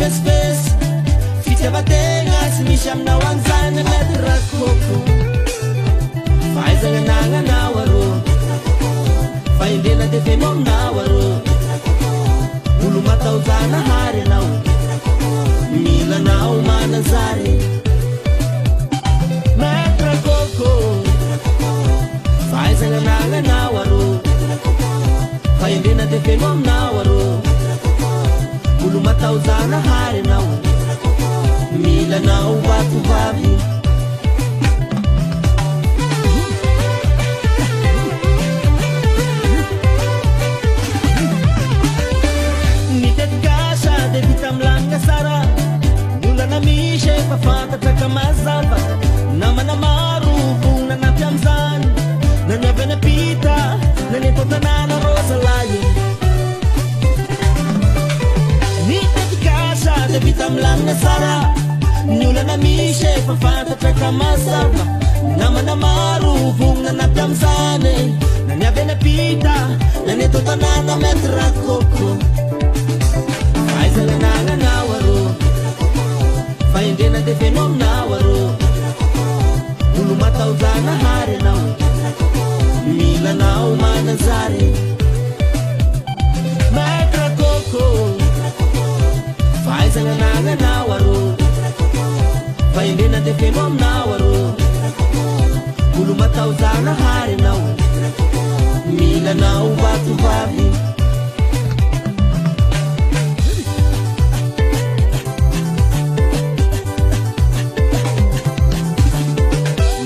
espèce fitiavan-tegna sy misy aminao an'izany agnaty rakoko fahaizagna anagnanao arô fa indrena dia feno aminao arô olo matahojanahary anao milanao mananjary maître rakoko fahaizagna anagnanao arô fa indrena dia feno aminao arô olo matahojanahary anao milanao vatovavy nitetikasa dia vita milanina sara olana misy efa fantatra ka mazava namana maro vona nampy am'izany naniavy anapita nanetao tanàna rosalahy nitetikasa dia vita milanina sara ny olana misy efa fantatra ka mazava namana maro vona nampy am'izany naniavy anapita nanetao tanàna maître rakoko fahaizagna anagnanao arô fa indrena dia feno aminao arô olo matahojanahary anao milanao mananjary maître rakoko fahaizagna anagnanao arô fa indrena dia feno aminao arô olo matahojanahary anao milanao vatovavy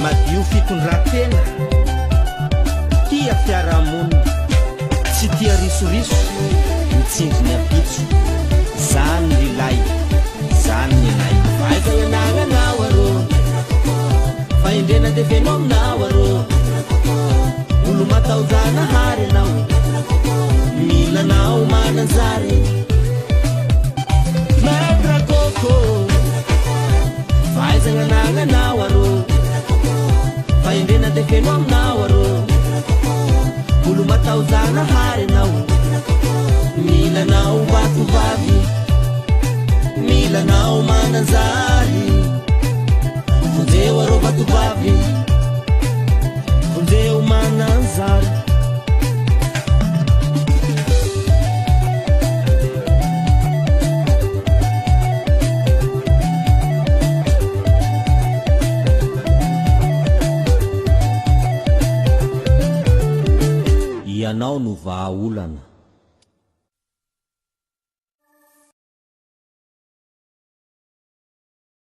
madio fikondran-tena tia fiarahamonina tsy tia risoriso mitsindriny apitso zany lilay zany nilay fahaizagna anagnanao arô fa indrena dia feno aminao arô olo matahojanahary anao milanao mananjary maître rakoko fahaizagna anagnanao arô fa indrena dia feno aminao arô olo matahojanahary anao milanao vatovavy milanao mananjary vonjeo arô vatovavy vonjeo mananjary ianao no vahaolana